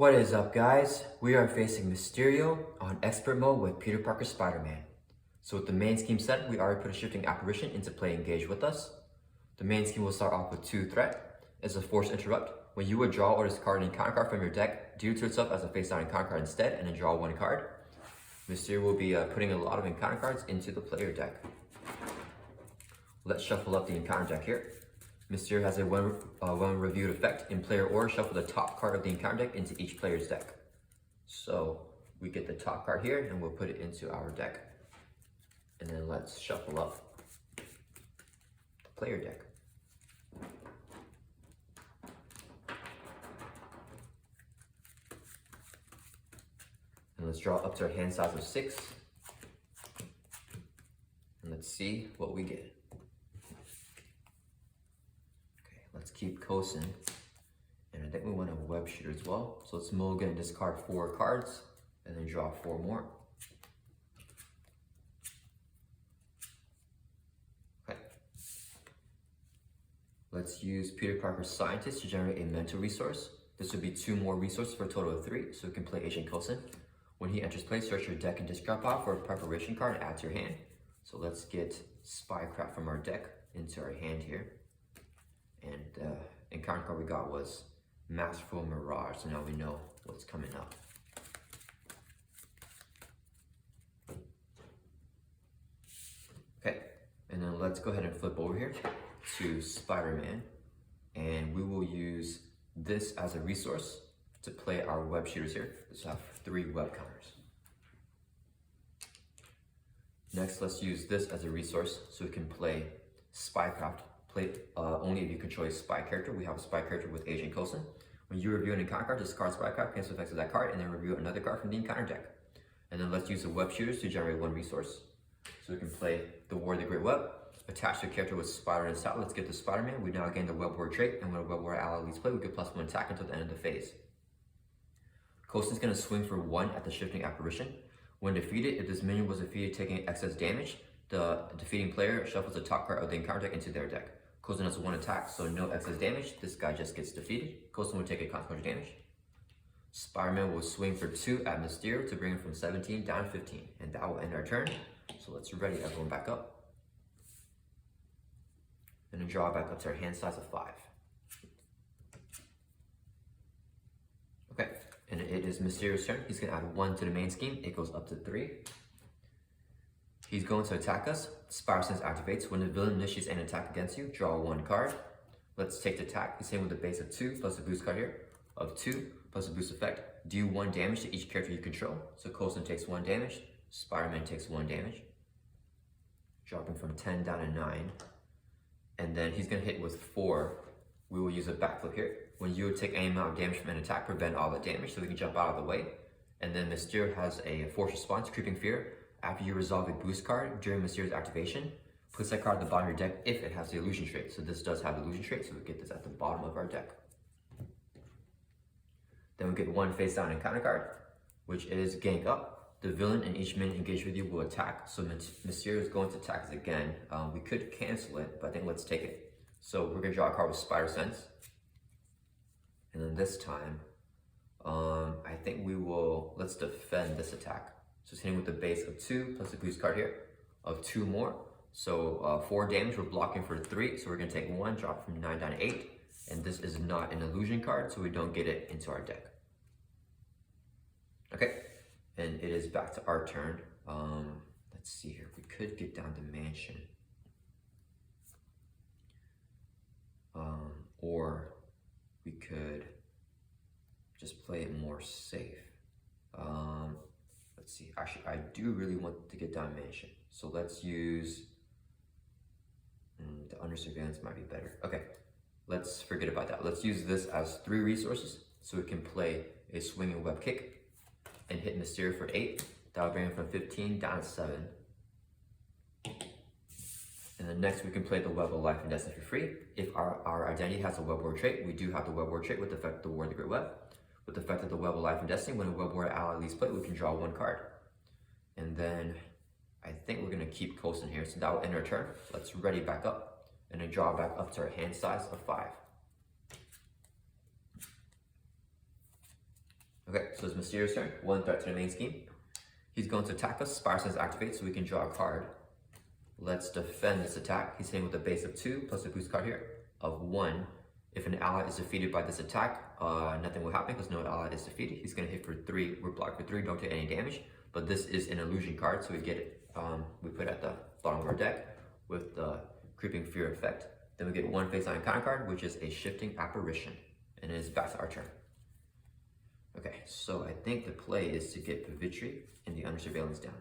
What is up, guys? We are facing Mysterio on Expert Mode with Peter Parker Spider-Man. So with the main scheme set, we already put a shifting apparition into play engaged with us. The main scheme will start off with 2 threat. It's a Force Interrupt. When you would draw or discard an encounter card from your deck, deal to itself as a face-down encounter card instead, and then draw 1 card. Mysterio will be putting a lot of encounter cards into the player deck. Let's shuffle up the encounter deck here. Mysterio has a one reviewed effect. In player order, shuffle the top card of the encounter deck into each player's deck. So we get the top card here and we'll put it into our deck. And then let's shuffle up the player deck. And let's draw up to our hand size of 6. And let's see what we get. Let's keep coasting, and I think we want a web shooter as well. So let's mulligan and discard 4 cards, and then draw 4 more. Okay. Let's use Peter Parker's Scientist to generate a mental resource. This would be 2 more resources for a total of 3, so we can play Agent Coulson. When he enters play, search your deck and discard pile for a preparation card and add to your hand. So let's get Spycraft from our deck into our hand here. And the encounter card we got was Masterful Mirage, so now we know what's coming up. Okay, and then let's go ahead and flip over here to Spider-Man, and we will use this as a resource to play our web shooters here. Let's have 3 web counters. Next, let's use this as a resource so we can play Spycraft. Play only if you control a spy character. We have a spy character with Agent Coulson. When you review an encounter card, discard Spycraft, cancel effects of that card, and then review another card from the encounter deck. And then let's use the web shooters to generate 1 resource. So we can play the War of the Great Web, attach to a character with Spider and Sal. Let's get the Spider-Man. We now gain the Web War trait, and when a Web War ally leads play, we get +1 attack until the end of the phase. Coulson's going to swing for 1 at the shifting apparition. When defeated, if this minion was defeated taking excess damage, the defeating player shuffles the top card of the encounter deck into their deck. Coulson has 1 attack, so no excess damage. This guy just gets defeated. Coulson will take a consequential damage. Spider-Man will swing for 2 at Mysterio to bring him from 17 down to 15. And that will end our turn. So let's ready everyone back up. And then draw back up to our hand size of 5. Okay, and it is Mysterio's turn. He's gonna add 1 to the main scheme. It goes up to 3. He's going to attack us. Spider Sense activates. When the villain initiates an attack against you, draw 1 card. Let's take the attack. He's hitting with the base of 2 plus the boost card here of 2 plus the boost effect. Do 1 damage to each character you control. So Coulson takes 1 damage. Spider-Man takes 1 damage. Dropping from 10 down to 9. And then he's going to hit with 4. We will use a backflip here. When you take any amount of damage from an attack, prevent all the damage so we can jump out of the way. And then Mysterio has a force response, Creeping Fear. After you resolve a boost card during Mysterio's activation, place that card at the bottom of your deck if it has the illusion trait. So this does have the illusion trait, so we get this at the bottom of our deck. Then we get 1 face down encounter card, which is Gank Up. The villain and each minion engaged with you will attack. So Mysterio is going to attack us again. We could cancel it, but I think let's take it. So we're gonna draw a card with Spider Sense. And then this time, I think let's defend this attack. So it's hitting with the base of 2 plus the boost card here of 2 more. So 4 damage, we're blocking for 3. So we're gonna take 1, drop from 9 down to 8. And this is not an illusion card, so we don't get it into our deck. Okay, and it is back to our turn. Let's see here, we could get down to Mansion. Or we could just play it more safe. Let's see, actually, I do really want to get down Mansion. So let's use, the Under Surveillance might be better. Okay, let's forget about that. Let's use this as 3 resources so we can play a swinging web kick and hit Mysterio for 8. That'll bring him from 15 down to 7. And then next we can play the Web of Life and Destiny for free. If our identity has a Web War trait, we do have the Web War trait with the effect of the War of the Great Web. With the effect of the Web of Life and Destiny, when a Web War ally leaves play, we can draw 1 card. And then I think we're gonna keep coasting here, so that will end our turn. Let's ready back up, and then draw back up to our hand size of 5. Okay, so it's Mysterio's turn. 1 threat to the main scheme. He's going to attack us. Spiderman activates, so we can draw a card. Let's defend this attack. He's hitting with a base of 2 plus a boost card here of 1. If an ally is defeated by this attack, nothing will happen because no ally is defeated. He's going to hit for 3. We're blocked for 3. Don't take any damage. But this is an illusion card, so we get it. We put it at the bottom of our deck with the creeping fear effect. Then we get 1 face-down encounter card, which is a shifting apparition, and it is back to our turn. Okay, so I think the play is to get Pavitri and the Under Surveillance down.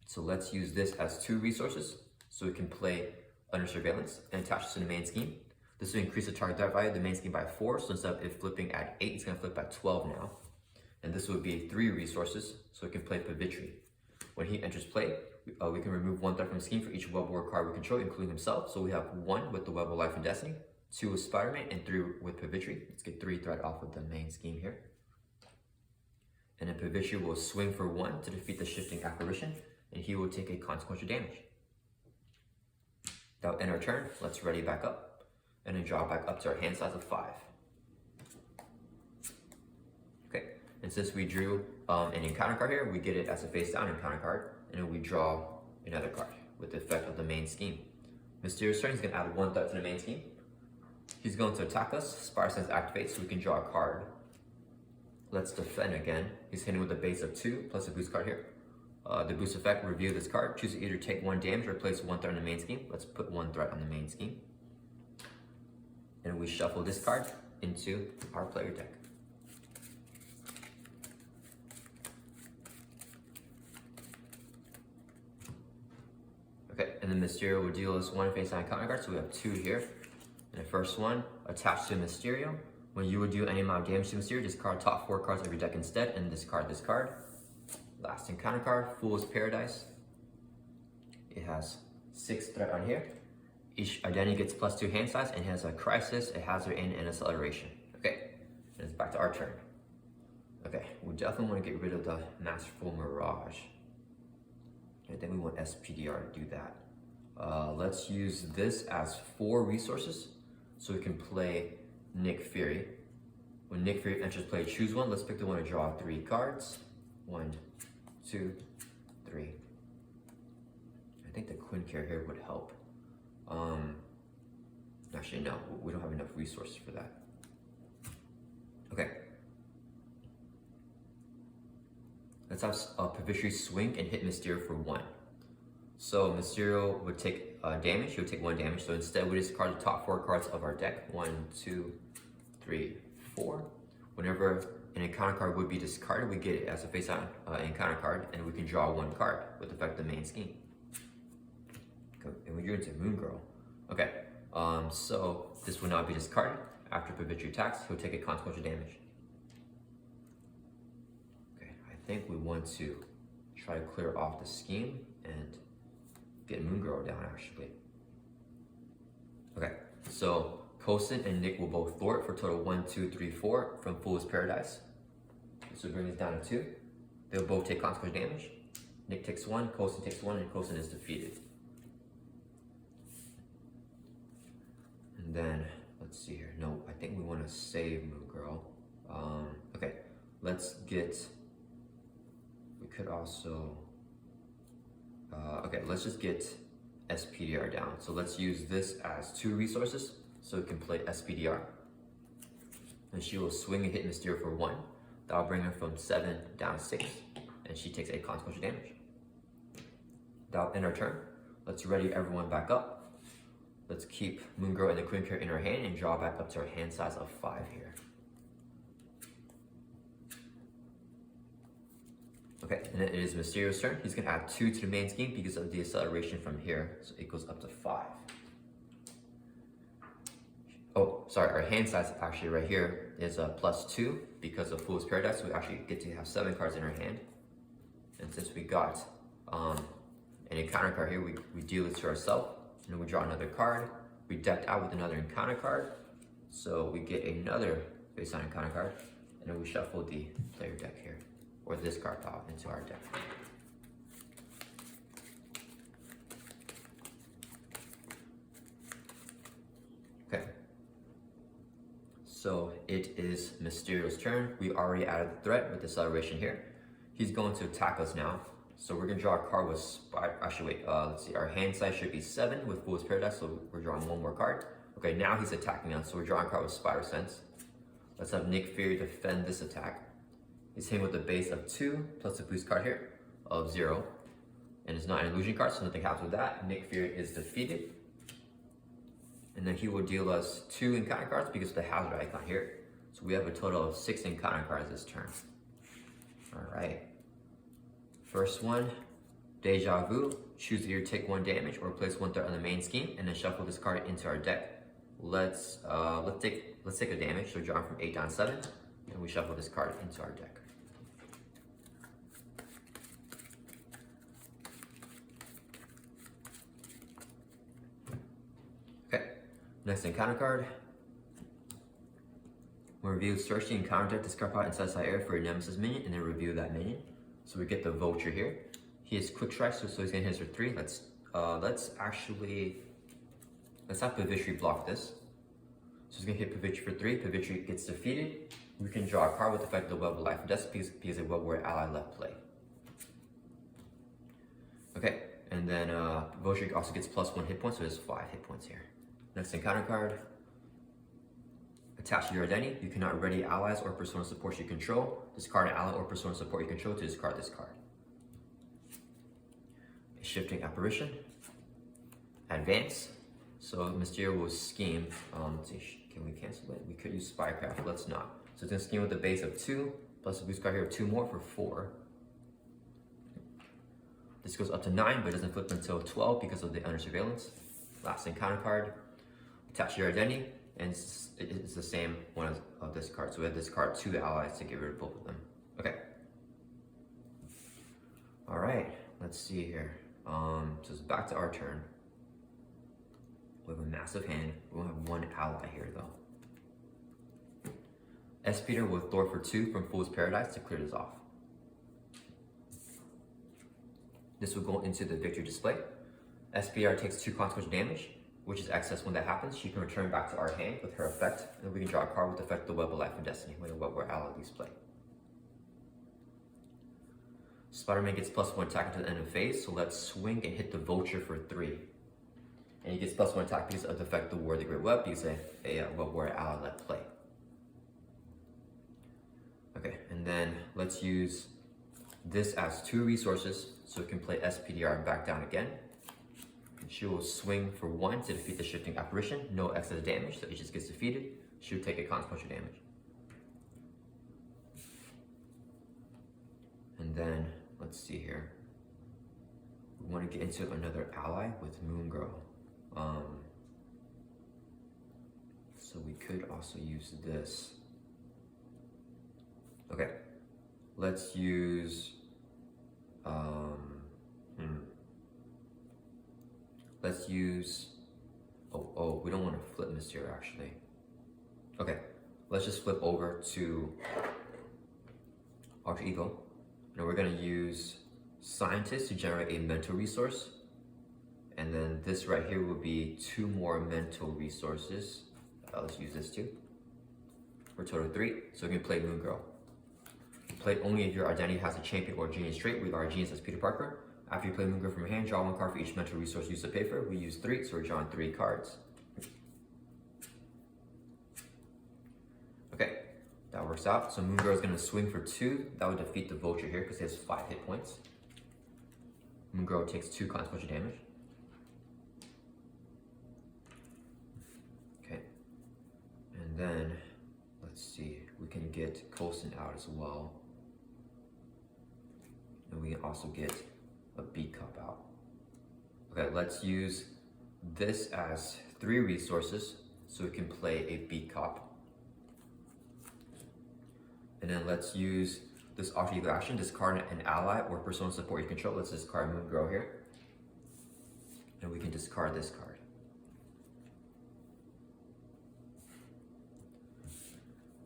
So let's use this as 2 resources, so we can play Under Surveillance and attach this to the main scheme. This will increase the target threat value of the main scheme by 4, so instead of it flipping at 8, it's going to flip at 12 now. And this would be 3 resources, so we can play Pavitri. When he enters play, we can remove 1 threat from the scheme for each web war card we control, including himself. So we have 1 with the Web of Life and Destiny, 2 with Spiderman, and 3 with Pavitri. Let's get 3 threat off of the main scheme here. And then Pavitri will swing for 1 to defeat the shifting apparition, and he will take a consequential damage. That'll end our turn. Let's ready back up, and then draw back up to our hand size of 5. Okay, and since we drew an encounter card here, we get it as a face down encounter card, and then we draw another card with the effect of the main scheme. Mysterio's turn, he's going to add 1 threat to the main scheme. He's going to attack us. Spiderman activates, so we can draw a card. Let's defend again. He's hitting with a base of 2 plus a boost card here. The boost effect, review this card. Choose to either take 1 damage or place 1 threat on the main scheme. Let's put 1 threat on the main scheme. And we shuffle this card into our player deck. Okay, and then Mysterio will deal us 1 face-down counter card, so we have 2 here. And the first one, attached to Mysterio. When you would do any amount of damage to Mysterio, discard top 4 cards of your deck instead, and discard this card. Last encounter card, Fool's Paradise. It has 6 threat on here. Each identity gets +2 hand size, and it has a crisis, a hazard, and an acceleration. Okay, and it's back to our turn. Okay, we definitely want to get rid of the Masterful Mirage. I think we want SPDR to do that. Let's use this as 4 resources, so we can play Nick Fury. When Nick Fury enters play, choose 1. Let's pick the one to draw 3 cards. 1, 2, 3. I think the Quinn Care here would help. Actually, no, we don't have enough resources for that. Okay. Let's have Pavitri swing and hit Mysterio for 1. So Mysterio would take damage. He would take 1 damage. So instead, we discard the top 4 cards of our deck. 1, 2, 3, 4. Whenever an encounter card would be discarded, we get it as a face-down encounter card, and we can draw 1 card with the effect of the main scheme. And we drew into Moon Girl. Okay, so this will not be discarded. After Pavitri attacks, he'll take a consequential damage. Okay, I think we want to try to clear off the scheme and get Moon Girl down, actually. Okay, so Coulson and Nick will both thwart for a total 1, 2, 3, 4 from Fool's Paradise. This will bring us down to 2. They'll both take consequential damage. Nick takes 1, Coulson takes 1, and Coulson is defeated. And then, let's see here. No, I think we want to save Moon Girl. Okay, let's get, we could also, okay, let's just get SPDR down. So let's use this as 2 resources, so we can play SPDR. And she will swing and hit Mysterio for 1. That'll bring her from 7 down to 6, and she takes a consequential damage. That'll end our turn. Let's ready everyone back up. Let's keep Moon Girl and the Queen Care in our hand and draw back up to our hand size of 5 here. Okay, and then it is Mysterio's turn. He's gonna add 2 to the main scheme because of the acceleration from here, so it goes up to 5. Oh, sorry, our hand size actually right here is a +2 because of Fool's Paradise. So we actually get to have 7 cards in our hand. And since we got an encounter card here, we deal it to ourselves. And then we draw another card. We decked out with another encounter card. So we get another face-down encounter card. And then we shuffle the player deck here, or this card pile into our deck. Okay. So it is Mysterio's turn. We already added the threat with acceleration here. He's going to attack us now. So we're gonna draw a card with actually wait, let's see, our hand size should be 7 with Fool's Paradise, so we're drawing one more card. Okay, now he's attacking us, so we're drawing a card with Spider Sense. Let's have Nick Fury defend this attack. He's hitting with a base of 2 plus the boost card here of 0. And it's not an illusion card, so nothing happens with that. Nick Fury is defeated. And then he will deal us 2 encounter cards because of the hazard icon here. So we have a total of 6 encounter cards this turn. Alright. First one, Deja Vu. Choose either take 1 damage or place 1 threat on the main scheme, and then shuffle this card into our deck. Let's take a damage. So draw from 8 down to 7, and we shuffle this card into our deck. Okay, next encounter card. When reviewed, search the encounter deck, discard pot inside side area for your nemesis minion, and then review that minion. So we get the Vulture here. He has quick strike, so he's gonna hit us for 3. Let's have Pavitri block this. So he's gonna hit Pavitri for 3. Pavitri gets defeated. We can draw a card with the effect of the Web of Life and Death because a Web where ally left play. Okay, and then Vulture also gets +1 hit points, so there's 5 hit points here. Next encounter card. Attached to your identity, you cannot ready allies or persona support you control. Discard an ally or persona support you control to discard this card. A shifting apparition. Advance. So Mysterio will scheme. Let's see, can we cancel it? We could use Spycraft, let's not. So it's gonna scheme with a base of 2, plus a boost card here of 2 more for 4. This goes up to 9, but doesn't flip until 12 because of the under surveillance. Last encounter card. Attach your identity, and it's the same one as this card. So we have this card 2 allies to get rid of both of them. Okay. All right, let's see here. So it's back to our turn. We have a massive hand. We only have 1 ally here though. S. Peter with Thor for 2 from Fool's Paradise to clear this off. This will go into the victory display. SPR takes 2 consequential damage, which is excess. When that happens, she can return back to our hand with her effect, and then we can draw a card with the effect of the Web of Life and Destiny when the Web where ally leaves play. Spiderman gets +1 attack until the end of phase, so let's swing and hit the Vulture for 3. And he gets +1 attack because of the effect of the War of the Great Web, because a Web where ally left play. Okay, and then let's use this as 2 resources, so we can play SPDR back down again. She will swing for 1 to defeat the shifting apparition. No excess damage, so it just gets defeated. She will take a consequential damage. And then, let's see here. We want to get into another ally with Moongirl. So we could also use this. Okay, let's use, let's use, we don't want to flip Mysterio actually. Okay, let's just flip over to Alter Ego. And we're gonna use Scientist to generate a mental resource. And then this right here will be 2 more mental resources. Let's use this too. For a total of 3, so we can play Moongirl. Play only if your identity has a champion or genius trait. We are genius as Peter Parker. After you play Moongirl from your hand, draw 1 card for each mental resource used to pay for it. We use 3, so we're drawing 3 cards. Okay, that works out. So Moongirl is going to swing for 2. That would defeat the Vulture here because he has 5 hit points. Moongirl takes 2 consequential damage. Okay, and then let's see, we can get Coulson out as well. And we can also get a B cup out. Okay, let's use this as 3 resources so we can play a B cup. And then let's use this Alter Ego action, discard an ally or persona support you control. Let's discard Moongirl here. And we can discard this card.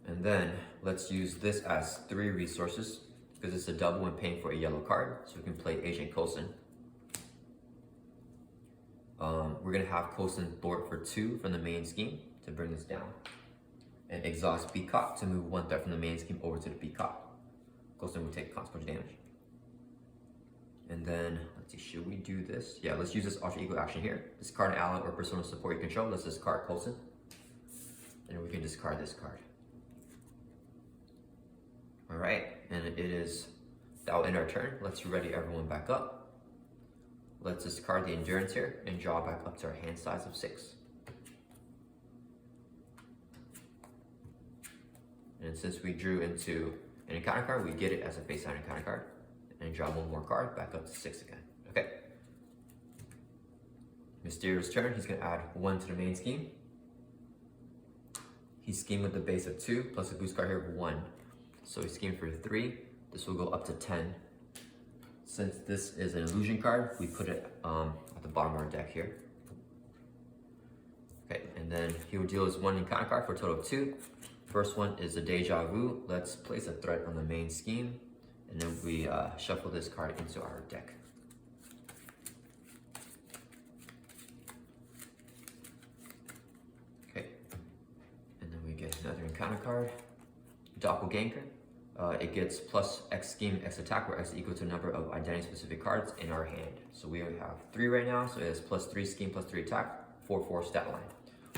And then let's use this as 3 resources because it's a double when paying for a yellow card. So we can play Agent Coulson. We're gonna have Coulson thwart for 2 from the main scheme to bring this down. and exhaust Peacock to move one threat from the main scheme over to the Peacock. Coulson will take consequence damage. And then, let's see, should we do this? Yeah, let's use this Ultra Ego action here. Discard an ally or personal support you control. Let's discard Coulson. And we can discard this card. Alright, and it is, that will end our turn. Let's ready everyone back up. Let's discard the Endurance here and draw back up to our hand size of 6. And since we drew into an encounter card, we get it as a face down encounter card. And draw one more card back up to 6 again. Okay. Mysterio's turn. He's going to add 1 to the main scheme. He's schemed with the base of 2 plus a boost card here of 1. So he's schemed for 3. This will go up to 10. Since this is an illusion card, we put it at the bottom of our deck here. Okay, and then he will deal his 1 encounter card for a total of 2. First one is a Deja Vu. Let's place a threat on the main scheme. And then we shuffle this card into our deck. Okay. And then we get another encounter card. Doppelganger. It gets plus X scheme, X attack, where X is equal to the number of identity-specific cards in our hand. So we only have 3 right now, so it has plus 3 scheme, plus 3 attack, 4/4 stat line.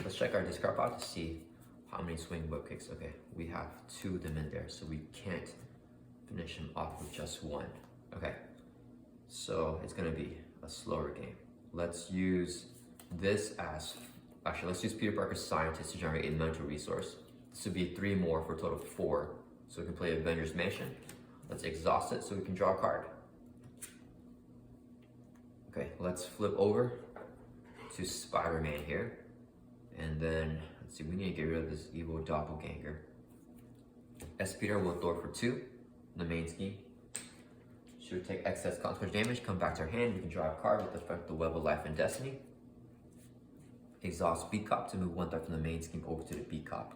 Let's check our discard pile to see how many swing whip kicks. Okay, we have 2 of them in there, so we can't finish him off with just 1. Okay, so it's gonna be a slower game. Let's use this as, actually let's use Peter Parker's Scientist to generate a mental resource. This would be 3 more for a total of 4. So we can play Avengers Mansion. Let's exhaust it so we can draw a card. Okay, let's flip over to Spider-Man here. And then, let's see, we need to get rid of this evil doppelganger. Peter will throw for 2. The main scheme. Should take excess consequence damage, come back to our hand. We can draw a card with the effect the Web of Life and Destiny. Exhaust Peacock to move 1 threat from the main scheme over to the Peacock.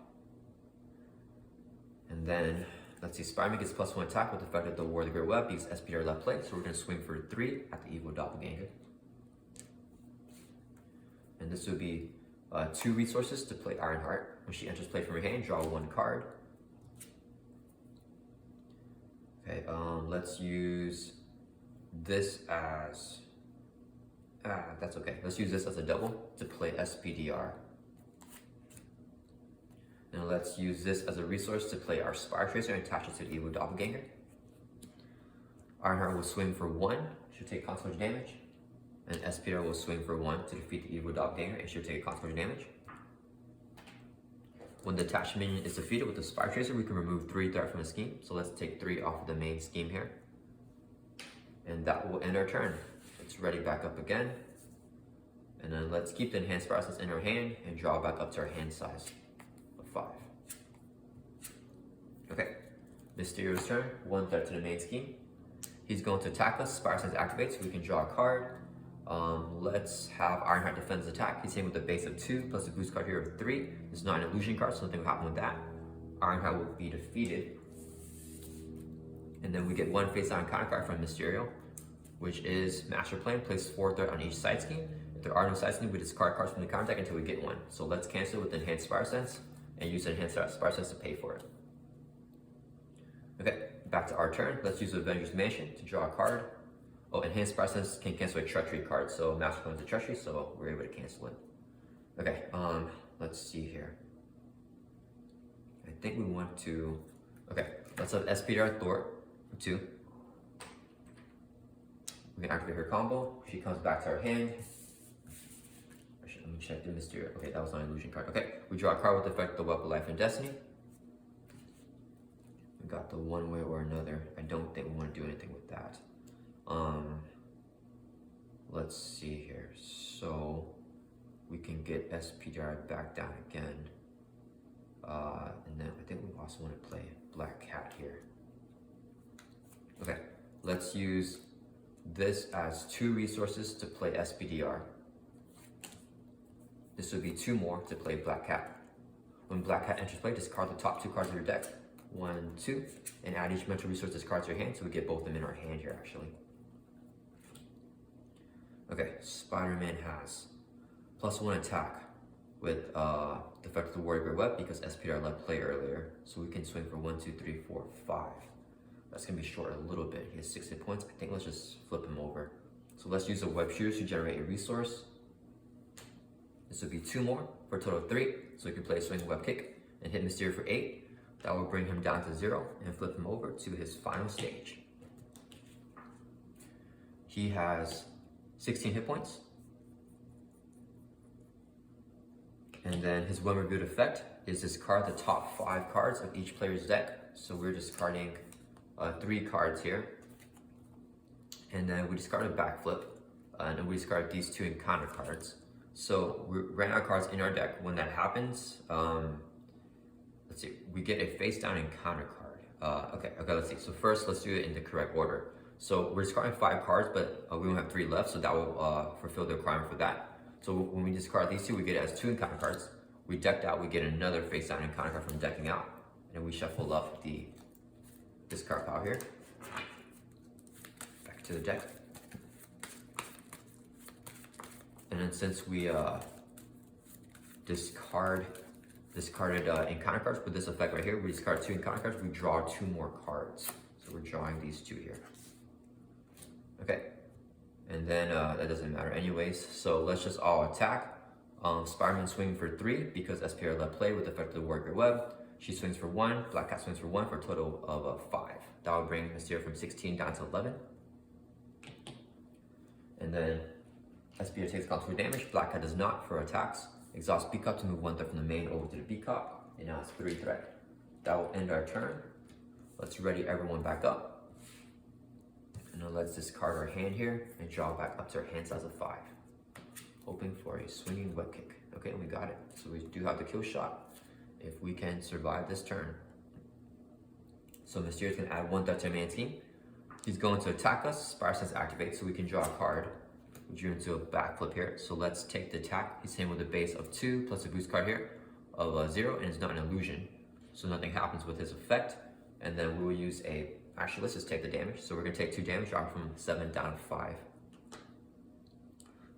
And then, let's see, Spiderman gets plus 1 attack with the effect of the War of the Great Web because SPDR left play, so we're going to swing for 3 at the evil doppelganger. And this would be 2 resources to play Ironheart. When she enters play from her hand, draw 1 card. Okay, let's use this as, that's okay. Let's use this as a double to play SPDR. And let's use this as a resource to play our Spire Tracer and attach it to the evil doppelganger. Ironheart will swing for 1, she'll take consequence damage. And SPDR will swing for 1 to defeat the evil doppelganger and she'll take consequence damage. When the attached minion is defeated with the Spire Tracer, we can remove 3 threat from the scheme. So let's take 3 off of the main scheme here. And that will end our turn. It's ready back up again. And then let's keep the enhanced process in our hand and draw back up to our hand size of 5. Okay, Mysterio's turn, 1 threat to the main scheme. He's going to attack us, Spire Sense activates, so we can draw a card. Let's have Ironheart defend his attack. He's hitting with a base of 2 plus a boost card here of 3. It's not an illusion card, so nothing will happen with that. Ironheart will be defeated. And then we get 1 face down counter card from Mysterio, which is Master Plan. Place 4 threat on each side scheme. If there are no side schemes, we discard cards from the counter deck until we get 1. So let's cancel with Enhanced Spire Sense and use Enhanced Spire Sense to pay for it. Okay, back to our turn. Let's use Avengers Mansion to draw a card. Oh, Enhanced Spire Sense can cancel a Treachery card, so Master Plan is a Treachery, so we're able to cancel it. Okay, let's see here. I think we want to, okay, let's have SPDR Thor for 2. We can activate her combo. She comes back to our hand. Let me check the Mysterio. Okay, that was not an illusion card. Okay, we draw a card with the effect the Web of Life and Destiny. We got the one way or another. I don't think we want to do anything with that. Let's see here. So we can get SPDR back down again. And then I think we also want to play Black Cat here. Okay, let's use this as 2 resources to play SPDR. This would be 2 more to play Black Cat. When Black Cat enters play, discard the top 2 cards of your deck. 1, 2, and add each mental resource discard to your hand, so we get both of them in our hand here actually. Okay, Spider-Man has plus 1 attack, with the effect of the Warrior Web because SPR let play earlier. So we can swing for 1, 2, 3, 4, 5. That's gonna be short a little bit. He has 6 hit points. I think let's just flip him over. So let's use a web shooter to generate a resource. This would be 2 more for a total of 3. So we can play a swing web kick and hit Mysterio for 8. That will bring him down to 0 and flip him over to his final stage. He has 16 hit points. And then his when reviewed effect is discard the top 5 cards of each player's deck. So we're discarding 3 cards here. And then we discard a backflip. And then we discard these 2 encounter cards. So we ran out of cards in our deck. When that happens, let's see, we get a face down encounter card. Okay, let's see. So first, let's do it in the correct order. So we're discarding 5 cards, but we don't have 3 left, so that will fulfill the requirement for that. So when we discard these 2, we get it as 2 encounter cards. We decked out, we get another face down encounter card from decking out. And we shuffle up the discard pile here. Back to the deck. And then since we discarded encounter cards with this effect right here, we discard 2 encounter cards, we draw 2 more cards. So we're drawing these 2 here. Okay. And then that doesn't matter anyways. So let's just all attack. Spiderman swinging for 3 because SPR let play with the effect of the Warrior Web. She swings for 1. Black Cat swings for 1 for a total of 5. That will bring Mysterio from 16 down to 11. And then SPR takes counter damage. Black Cat does not for attacks. Exhaust Peacock to move 1 threat from the main over to the Peacock. And now it's 3 threat. That will end our turn. Let's ready everyone back up. And then let's discard our hand here and draw back up to our hand size of 5. Hoping for a swinging web kick. Okay, we got it. So we do have the kill shot if we can survive this turn. So Mysterio's gonna add 1 threat to our main team. He's going to attack us. Spider Sense activates, so we can draw a card. We drew into a backflip here. So let's take the attack. He's hitting with a base of 2 plus a boost card here of 0, and it's not an illusion. So nothing happens with his effect. And then we will use a, actually let's just take the damage. So we're gonna take 2 damage, drop from 7 down to 5.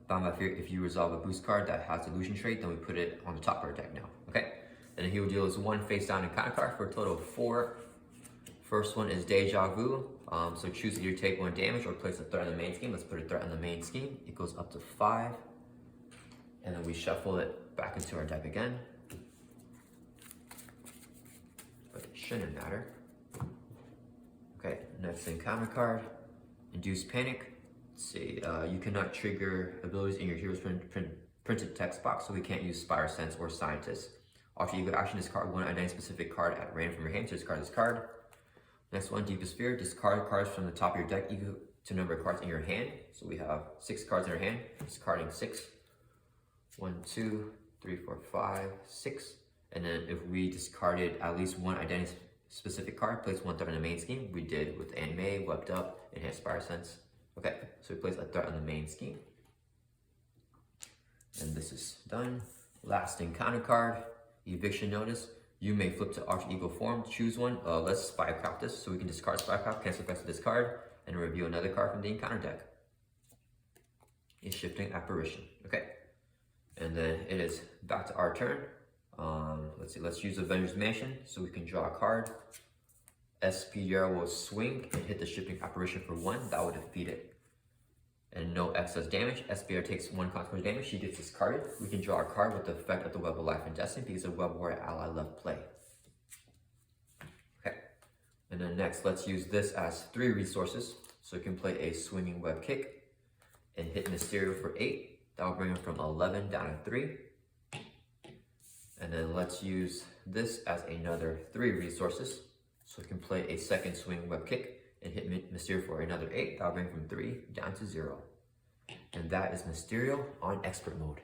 Bound by Fear, if you resolve a boost card that has illusion trait, then we put it on the top of our deck now, okay? And then he will deal us 1 face down encounter card for a total of 4. First one is Deja Vu. So choose either take 1 damage or place a threat on the main scheme. Let's put a threat on the main scheme. It goes up to 5. And then we shuffle it back into our deck again. But it shouldn't matter. Okay, next encounter card. Induce Panic. Let's see, you cannot trigger abilities in your hero's printed text box, so we can't use Spider Sense or Scientist. Alter Ego action, discard 1 identity specific card at random from your hand to discard this card. Next one, Deepest Fear, discard cards from the top of your deck equal to number of cards in your hand. So we have 6 cards in our hand, discarding 6. 1, 2, 3, 4, 5, 6. And then if we discarded at least 1 identity specific card, place 1 threat in the main scheme. We did with Anime, Webbed Up, Enhanced Spider Sense. Okay, so we place a threat on the main scheme. And this is done. Last encounter card, Eviction Notice. You may flip to Alter Ego form, choose one. Let's Spycraft this, so we can discard Spycraft, cancel effects of this card, and review another card from the encounter deck. It's Shifting Apparition, okay. And then it is back to our turn. Let's see, let's use Avengers Mansion, so we can draw a card. SPR will swing and hit the Shifting Apparition for 1, that will defeat it. And no excess damage. SPR takes 1 consequence damage, she gets discarded. We can draw a card with the effect of the Web of Life and Destiny because the Web Warrior ally left play. Okay, and then next, let's use this as 3 resources. So we can play a swinging web kick and hit Mysterio for 8. That will bring him from 11 down to 3. And then let's use this as another 3 resources. So we can play a second swing web kick and hit Mysterio for another 8. That'll bring from 3 down to 0. And that is Mysterio on expert mode.